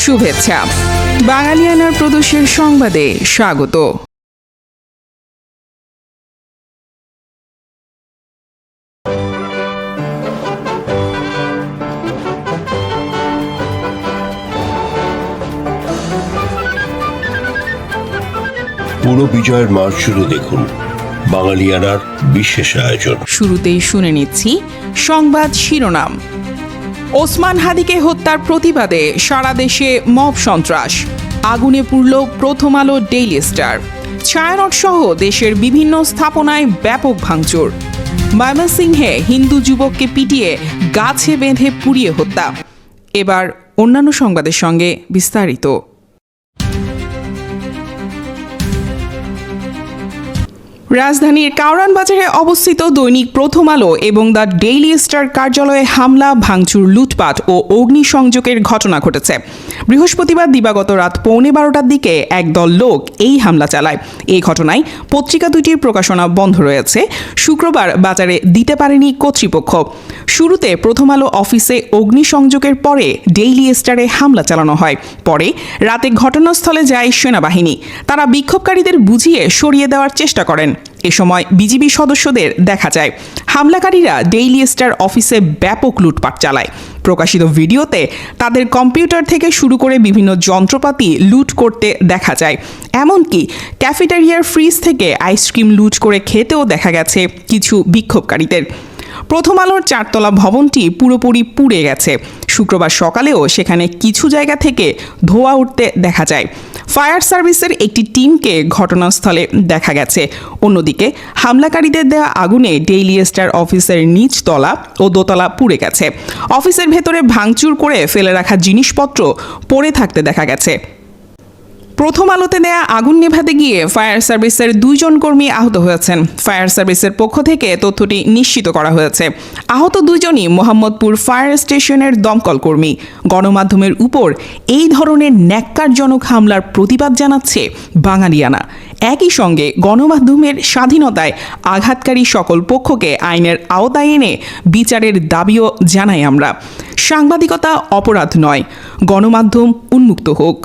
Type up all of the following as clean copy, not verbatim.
শুভেচ্ছা। বাঙালিয়ানার প্রদোষের সংবাদে স্বাগত। পুরো বিজয়ের মাস জুড়ে দেখুন বাঙালিয়ানার বিশেষ আয়োজন। শুরুতেই শুনে নিচ্ছি সংবাদ শিরোনাম। ওসমান হাদিকে হত্যার প্রতিবাদে সারা দেশে মব সন্ত্রাস, আগুনে পুড়ল প্রথম আলো ডেইলি স্টার। ছায়ানট সহ দেশের বিভিন্ন স্থাপনায় ব্যাপক ভাঙচুর। ময়মনসিংহে হিন্দু যুবককে পিটিয়ে গাছে বেঁধে পুড়িয়ে হত্যা। এবার অন্যান্য সংবাদের সঙ্গে বিস্তারিত। রাজধানীর কাউরান বাজারে অবস্থিত দৈনিক প্রথম আলো এবং দ্য ডেইলি স্টার কার্যালয়ে হামলা, ভাঙচুর, লুটপাট ও অগ্নিসংযোগের ঘটনা ঘটেছে। বৃহস্পতিবার দিবাগত রাত 11:15টার দিকে একদল লোক এই হামলা চালায়। এই ঘটনায় পত্রিকা দুটির প্রকাশনা বন্ধ রয়েছে। শুক্রবার বাজারে দিতে পারেনি কর্তৃপক্ষ। শুরুতে প্রথম আলো অফিসে অগ্নিসংযোগের পরে ডেইলি স্টারে হামলা চালানো হয়। পরে রাতে ঘটনাস্থলে যায় সেনাবাহিনী। তারা বিক্ষোভকারীদের বুঝিয়ে সরিয়ে দেওয়ার চেষ্টা করেন। এ সময় বিজিবি সদস্যদের দেখা যায়। হামলাকারীরা ডেইলি স্টার অফিসে ব্যাপক লুটপাট চালায়। প্রকাশিত ভিডিওতে তাদের কম্পিউটার থেকে শুরু করে বিভিন্ন যন্ত্রপাতি লুট করতে দেখা যায়। এমনকি ক্যাফেটেরিয়ার ফ্রিজ থেকে আইসক্রিম লুট করে খেতেও দেখা গেছে কিছু বিক্ষোভকারীদের। প্রথম আলোর 4তলা ভবনটি পুরোপুরি পুড়ে গেছে। শুক্রবার সকালেও সেখানে কিছু জায়গা থেকে ধোঁয়া উঠতে দেখা যায়। ফায়ার সার্ভিসের একটি টিমকে ঘটনাস্থলে দেখা গেছে। অন্যদিকে হামলাকারীদের দেওয়া আগুনে ডেইলি স্টার অফিসের নিচতলা ও দোতলা পুড়ে গেছে। অফিসের ভেতরে ভাঙচুর করে ফেলে রাখা জিনিসপত্র পড়ে থাকতে দেখা গেছে। প্রথম আলোতে দেয়া আগুন নেভাতে গিয়ে ফায়ার সার্ভিসের 2 জন কর্মী আহত হয়েছেন। ফায়ার সার্ভিসের পক্ষ থেকে তথ্যটি নিশ্চিত করা হয়েছে। আহত 2 জনই মোহাম্মদপুর ফায়ার স্টেশনের দমকল কর্মী। গণমাধ্যমের উপর এই ধরনের ন্যাক্কারজনক হামলার প্রতিবাদ জানাচ্ছে বাঙালিয়ানা। একই সঙ্গে গণমাধ্যমের স্বাধীনতায় আঘাতকারী সকল পক্ষকে আইনের আওতায় এনে বিচারের দাবিও জানাই আমরা। সাংবাদিকতা অপরাধ নয়, গণমাধ্যম উন্মুক্ত হোক।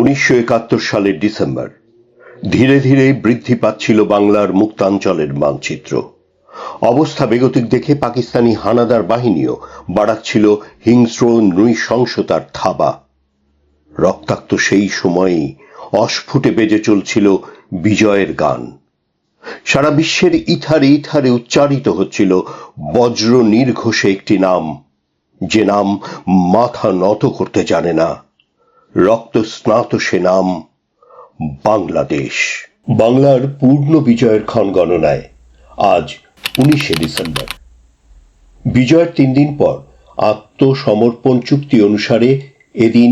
1971 সালের ডিসেম্বর। ধীরে ধীরে বৃদ্ধি পাচ্ছিল বাংলার মুক্তাঞ্চলের মানচিত্র। অবস্থা বেগতিক দেখে পাকিস্তানি হানাদার বাহিনীও বাড়াচ্ছিল হিংস্র নৃশংসতার থাবা। রক্তাক্ত সেই সময়েই অস্ফুটে বেজে চলছিল বিজয়ের গান। সারা বিশ্বের ইথারে ইথারে উচ্চারিত হচ্ছিল বজ্র নির্ঘোষে একটি নাম, যে নাম মাথা নত করতে জানে না। রক্ত স্নাত সে নাম বাংলাদেশ। বাংলার পূর্ণ বিজয়ের ক্ষণ গণনায় আজ 19শে ডিসেম্বর। বিজয়ের 3 দিন পর আত্মসমর্পণ চুক্তি অনুসারে এদিন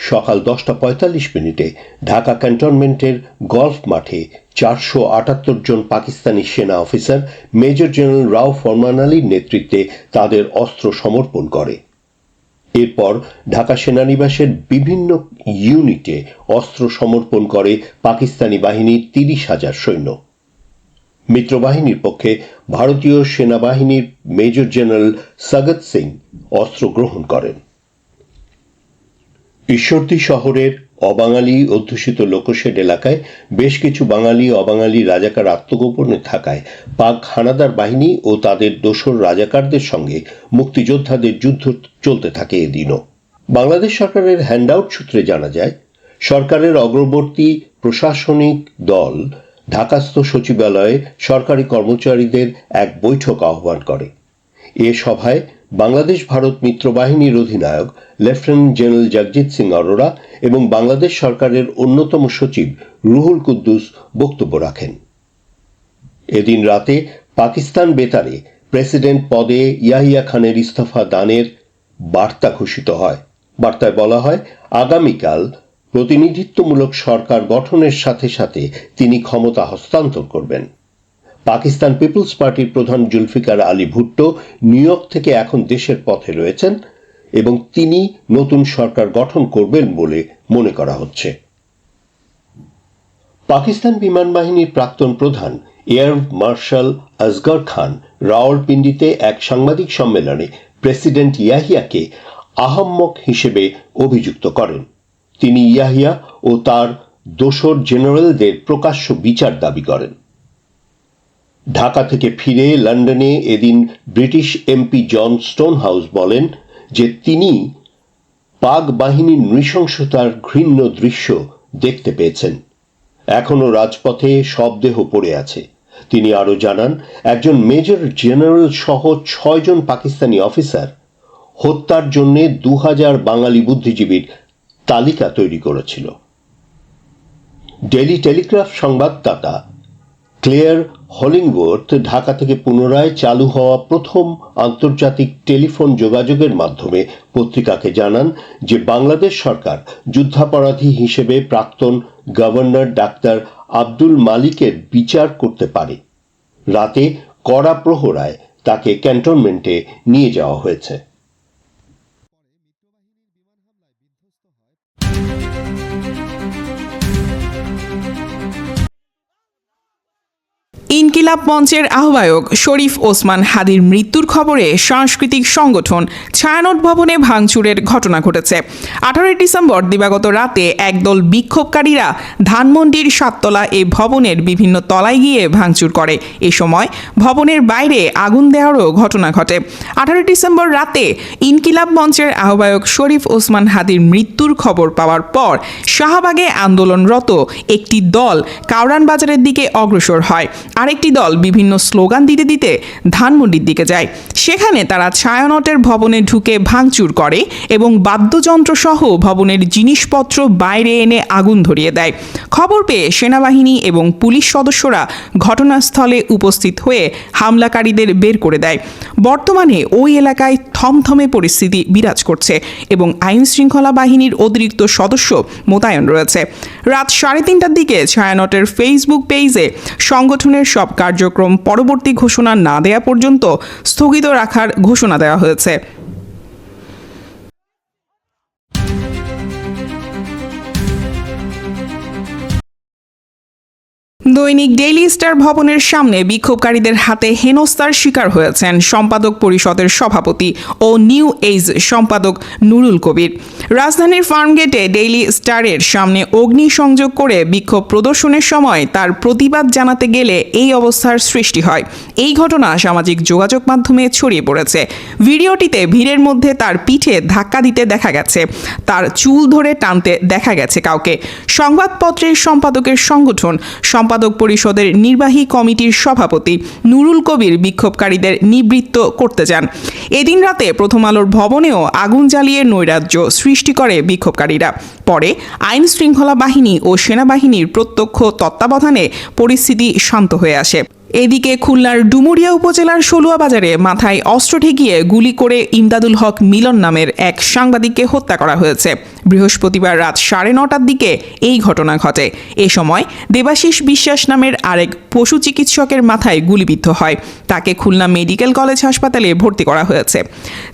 সকাল 10:45 ঢাকা ক্যান্টনমেন্টের গলফ মাঠে 478 জন পাকিস্তানি সেনা অফিসার মেজর জেনারেল রাও ফরমান আলীর নেতৃত্বে তাদের অস্ত্র সমর্পণ করে। এরপর ঢাকা সেনানিবাসের বিভিন্ন ইউনিটে অস্ত্র সমর্পণ করে পাকিস্তানি বাহিনীর 30,000 সৈন্য। মিত্রবাহিনীর পক্ষে ভারতীয় সেনাবাহিনীর মেজর জেনারেল সগৎ সিং অস্ত্র গ্রহণ করেন। ঈশ্বরদী শহরের অবাঙালি অধ্যুষিত লোকশেড এলাকায় বেশ কিছু বাঙালি অবাঙালি রাজাকার আত্মগোপনে থাকায় পাক হানাদার বাহিনী ও তাদের দোসর রাজাকারদের সঙ্গে মুক্তিযোদ্ধাদের যুদ্ধ চলতে থাকে এদিনও। বাংলাদেশ সরকারের হ্যান্ডআউট সূত্রে জানা যায়, সরকারের অগ্রবর্তী প্রশাসনিক দল ঢাকাস্থ সচিবালয়ে সরকারি কর্মচারীদের এক বৈঠক আহ্বান করে। এ সভায় বাংলাদেশ ভারত মিত্রবাহিনীর অধিনায়ক লেফটেন্যান্ট জেনারেল জগজিৎ সিং অরোরা এবং বাংলাদেশ সরকারের অন্যতম সচিব রুহুল কুদ্দুস বক্তব্য রাখেন। এদিন রাতে পাকিস্তান বেতারে প্রেসিডেন্ট পদে ইয়াহিয়া খানের ইস্তফা দানের বার্তা ঘোষিত হয়। বার্তায় বলা হয়, আগামীকাল প্রতিনিধিত্বমূলক সরকার গঠনের সাথে সাথে তিনি ক্ষমতা হস্তান্তর করবেন। পাকিস্তান পিপলস পার্টির প্রধান জুলফিকার আলী ভুট্টো নিউ ইয়র্ক থেকে এখন দেশের পথে রয়েছেন এবং তিনি নতুন সরকার গঠন করবেন বলে মনে করা হচ্ছে। পাকিস্তান বিমান বাহিনীর প্রাক্তন প্রধান এয়ার মার্শাল আসগর খান রাওয়ালপিন্ডিতে এক সাংবাদিক সম্মেলনে প্রেসিডেন্ট ইয়াহিয়াকে আহাম্মক হিসেবে অভিযুক্ত করেন। তিনি ইয়াহিয়া ও তার দোসর জেনারেলদের প্রকাশ্য বিচার দাবি করেন। ঢাকা থেকে ফিরে লন্ডনে এদিন ব্রিটিশ এমপি জন স্টোনহাউস বলেন যে তিনি পাক বাহিনীর নৃশংসতার ঘৃণ্য দৃশ্য দেখতে পেয়েছেন। এখনো রাজপথে শবদেহ পড়ে আছে। তিনি আরো জানান, একজন মেজর জেনারেল সহ 6 জন পাকিস্তানি অফিসার হত্যার জন্য 2000 বাঙালি বুদ্ধিজীবীর তালিকা তৈরি করেছিল। ডেইলি টেলিগ্রাফ সংবাদদাতা ক্লেয়ার হলিংওয়ার্থ ঢাকা থেকে পুনরায় চালু হওয়া প্রথম আন্তর্জাতিক টেলিফোন যোগাযোগের মাধ্যমে পত্রিকাকে জানান যে বাংলাদেশ সরকার যুদ্ধাপরাধী হিসেবে প্রাক্তন গভর্নর ডাক্তার আব্দুল মালিকের বিচার করতে পারে। রাতে কড়া প্রহরায় তাকে ক্যান্টনমেন্টে নিয়ে যাওয়া হয়েছে। ইনকিলাব মঞ্চের আহ্বায়ক শরীফ ওসমান হাদির মৃত্যুর খবরে সাংস্কৃতিক সংগঠন ছায়ানট ভবনে ভাঙচুরের ঘটনা ঘটেছে। 18 ডিসেম্বর দিবাগত রাতে একদল বিক্ষোভকারীরা ধানমন্ডির 7তলা এই ভবনের বিভিন্ন তলায় গিয়ে ভাঙচুর করে। এ সময় ভবনের বাইরে আগুন দেওয়ারও ঘটনা ঘটে। 18 ডিসেম্বর রাতে ইনকিলাব মঞ্চের আহ্বায়ক শরীফ ওসমান হাদির মৃত্যুর খবর পাওয়ার পর শাহবাগে আন্দোলনরত একটি দল কাউরান বাজারের দিকে অগ্রসর হয়। আরেকটি দল বিভিন্ন স্লোগান দিতে দিতে ধানমন্ডির দিকে যায়। সেখানে তারা ছায়ানটের ভবনে ঢুকে ভাঙচুর করে এবং বাদ্যযন্ত্র সহ ভবনের জিনিসপত্র বাইরে এনে আগুন ধরিয়ে দেয়। খবর পেয়ে সেনাবাহিনী এবং পুলিশ সদস্যরা ঘটনাস্থলে উপস্থিত হয়ে হামলাকারীদের বের করে দেয়। বর্তমানে ওই এলাকায় থমথমে পরিস্থিতি বিরাজ করছে এবং আইন শৃঙ্খলা বাহিনীর অতিরিক্ত সদস্য মোতায়েন রয়েছে। রাত 3:30টার দিকে ছায়ানটের ফেসবুক পেজে সংগঠনের সব কার্যক্রম পরবর্তী ঘোষণা না দেয়া পর্যন্ত স্থগিত রাখার ঘোষণা দেওয়া হয়েছে। দৈনিক ডেইলি স্টার ভবনের সামনে বিক্ষোভকারীদের হাতে হেনস্থার শিকার হয়েছেন সম্পাদক পরিষদের সভাপতি ও নিউ এজ সম্পাদক নুরুল কবির। রাজধানীর ফার্মগেটে ডেইলি স্টারের সামনে অগ্নিসংযোগ করে বিক্ষোভ প্রদর্শনের সময় তার প্রতিবাদ জানাতে গেলে এই অবস্থার সৃষ্টি হয়। এই ঘটনা সামাজিক যোগাযোগ মাধ্যমে ছড়িয়ে পড়েছে। ভিডিওটিতে ভিড়ের মধ্যে তার পিঠে ধাক্কা দিতে দেখা গেছে, তার চুল ধরে টানতে দেখা গেছে কাউকে। সংবাদপত্রের সম্পাদকের সংগঠন সম্পাদক পরিষদের নির্বাহী কমিটির সভাপতি নুরুল কবির বিক্ষোভকারীদের নিবৃত্ত করতে যান। এদিন রাতে প্রথম আলোর ভবনেও আগুন জ্বালিয়ে নৈরাজ্য সৃষ্টি করে বিক্ষোভকারীরা। পরে আইন শৃঙ্খলা বাহিনী ও সেনাবাহিনীর প্রত্যক্ষ তত্ত্বাবধানে পরিস্থিতি শান্ত হয়ে আসে। এদিকে খুলনার ডুমুরিয়া উপজেলার সলুয়া বাজারে মাথায় অস্ত্র ঠেকিয়ে গুলি করে ইমদাদুল হক মিলন নামের এক সাংবাদিককে হত্যা করা হয়েছে। বৃহস্পতিবার রাত 9:30টার দিকে এই ঘটনা ঘটে। এ সময় দেবাশিস বিশ্বাস নামের আরেক পশু চিকিৎসকের মাথায় গুলিবিদ্ধ হয়। তাকে খুলনা মেডিকেল কলেজ হাসপাতালে ভর্তি করা হয়েছে।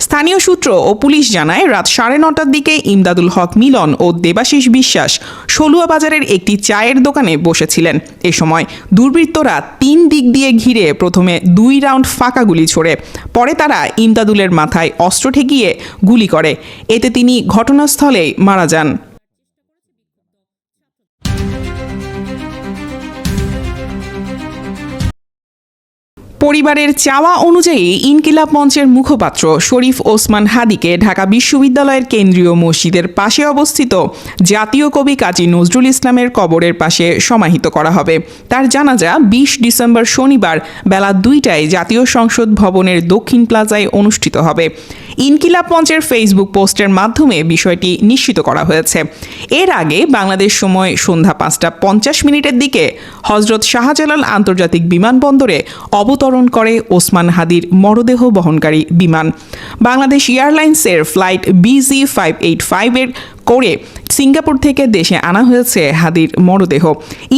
স্থানীয় সূত্র ও পুলিশ জানায়, রাত 9:30টার দিকে ইমদাদুল হক মিলন ও দেবাশিস বিশ্বাস সলুয়া বাজারের একটি চায়ের দোকানে বসেছিলেন। এ সময় দুর্বৃত্তরা 3 দিক দিয়ে ঘিরে প্রথমে 2 রাউন্ড ফাঁকা গুলি ছোড়ে। পরে তারা ইমদাদুলের মাথায় অস্ত্র ঠেকিয়ে গুলি করে। এতে তিনি ঘটনাস্থলেই মারা যান। পরিবারের চাওয়া অনুযায়ী ইনকিলাব মঞ্চের মুখপাত্র শরীফ ওসমান হাদিকে ঢাকা বিশ্ববিদ্যালয়ের কেন্দ্রীয় মসজিদের পাশে অবস্থিত জাতীয় কবি কাজী নজরুল ইসলামের কবরের পাশে সমাহিত করা হবে। তার জানাজা 20 ডিসেম্বর শনিবার বেলা 2টায় জাতীয় সংসদ ভবনের দক্ষিণ প্লাজায় অনুষ্ঠিত হবে। ইনকিলাব মঞ্চের ফেসবুক পোস্টের মাধ্যমে বিষয়টি নিশ্চিত করা হয়েছে। এর আগে বাংলাদেশ সময় সন্ধ্যা 5:50 দিকে হজরত শাহজালাল আন্তর্জাতিক বিমানবন্দরে অবতরণ করে ওসমান হাদির মরদেহ বহনকারী বিমান। বাংলাদেশ এয়ারলাইন্সের ফ্লাইট BG585 এর করে সিঙ্গাপুর থেকে দেশে আনা হয়েছে হাদির মরদেহ।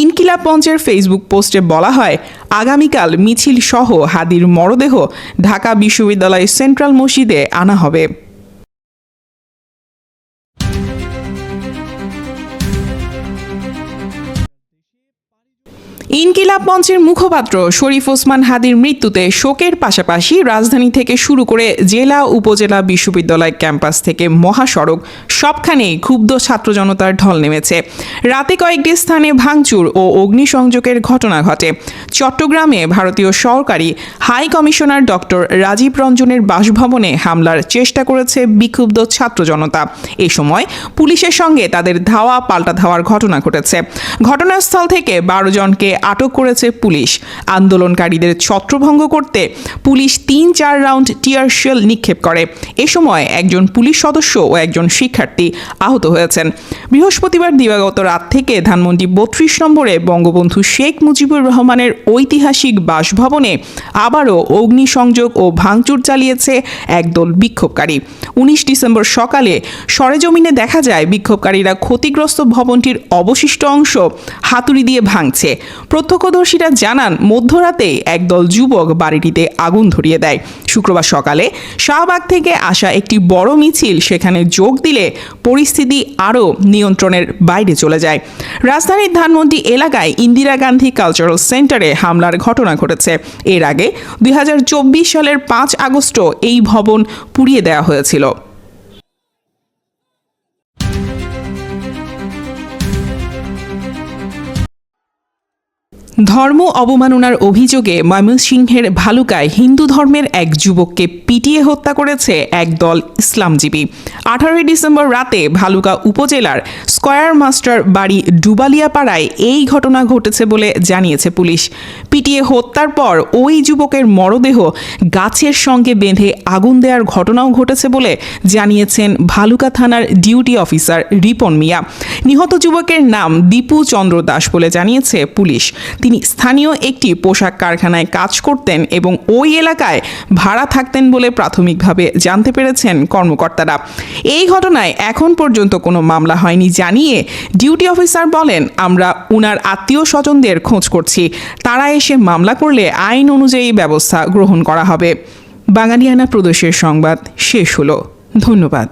ইনকিলাব মঞ্চের ফেসবুক পোস্টে বলা হয়, আগামীকাল মিছিল সহ হাদির মরদেহ ঢাকা বিশ্ববিদ্যালয় সেন্ট্রাল মসজিদে আনা হবে। ইনকিলাব মঞ্চের মুখপাত্র শরীফ ওসমান হাদির মৃত্যুতে শোকের পাশাপাশি রাজধানী থেকে শুরু করে জেলা উপজেলা বিশ্ববিদ্যালয় ক্যাম্পাস থেকে মহাসড়ক সবখানেই ক্ষুব্ধ ছাত্র জনতার ঢল নেমেছে। রাতে কয়েকটি স্থানে ভাঙচুর ও অগ্নিসংযোগের ঘটনা ঘটে। চট্টগ্রামে ভারতীয় সরকারি হাই কমিশনার ডক্টর রাজীব রঞ্জনের বাসভবনে হামলার চেষ্টা করেছে বিক্ষুব্ধ ছাত্র জনতা। এ সময় পুলিশের সঙ্গে তাদের ধাওয়া পাল্টা ধাওয়ার ঘটনা ঘটেছে। ঘটনাস্থল থেকে 12 জনকে আটক করেছে পুলিশ। আন্দোলনকারীদের ছত্রভঙ্গ করতে পুলিশ 3-4 রাউন্ড টিয়ার শেল নিক্ষেপ করে। এ সময় একজন পুলিশ সদস্য ও একজন শিক্ষার্থী আহত হয়েছেন। বৃহস্পতিবার দিবাগত রাত থেকে ধানমন্ডি 32 নম্বরে বঙ্গবন্ধু শেখ মুজিবুর রহমানের ঐতিহাসিক বাসভবনে আবারও অগ্নিসংযোগ ও ভাঙচুর চালিয়েছে একদল বিক্ষোভকারী। 19 ডিসেম্বর সকালে সরেজমিনে দেখা যায় বিক্ষোভকারীরা ক্ষতিগ্রস্ত ভবনটির অবশিষ্ট অংশ হাতুড়ি দিয়ে ভাঙছে। প্রত্যক্ষদর্শীরা জানান, মধ্যরাতে একদল যুবক বাড়িটিতে আগুন ধরিয়ে দেয়। শুক্রবার সকালে শাহবাগ থেকে আসা একটি বড় মিছিল সেখানে যোগ দিলে পরিস্থিতি আরও নিয়ন্ত্রণের বাইরে চলে যায়। রাজধানীর ধানমন্ডি এলাকায় ইন্দিরা গান্ধী কালচারাল সেন্টারে হামলার ঘটনা ঘটেছে। এর আগে 2024 সালের 5 আগস্ট এই ভবন পুড়িয়ে দেওয়া হয়েছিল। ধর্ম অবমাননার অভিযোগে ময়মনসিংহের ভালুকায় হিন্দু ধর্মের এক যুবককে পিটিয়ে হত্যা করেছে একদল ইসলামজীবী। 18 ডিসেম্বর রাতে ভালুকা উপজেলার স্কয়ার মাস্টার বাড়ি ডুবালিয়াপাড়ায় এই ঘটনা ঘটেছে বলে জানিয়েছে পুলিশ। পিটিয়ে হত্যার পর ওই যুবকের মরদেহ গাছের সঙ্গে বেঁধে আগুন দেওয়ার ঘটনাও ঘটেছে বলে জানিয়েছেন ভালুকা থানার ডিউটি অফিসার রিপন মিয়া। নিহত যুবকের নাম দীপু চন্দ্র দাস বলে জানিয়েছে পুলিশ। তিনি স্থানীয় একটি পোশাক কারখানায় কাজ করতেন এবং ওই এলাকায় ভাড়া থাকতেন বলে প্রাথমিকভাবে জানতে পেরেছেন কর্মকর্তারা। এই ঘটনায় এখন পর্যন্ত কোনো মামলা হয়নি জানিয়ে ডিউটি অফিসার বলেন, আমরা উনার আত্মীয় স্বজনদের খোঁজ করছি, তারা এসে মামলা করলে আইন অনুযায়ী ব্যবস্থা গ্রহণ করা হবে। বাঙালিয়ানা প্রদেশের সংবাদ শেষ হলো। ধন্যবাদ।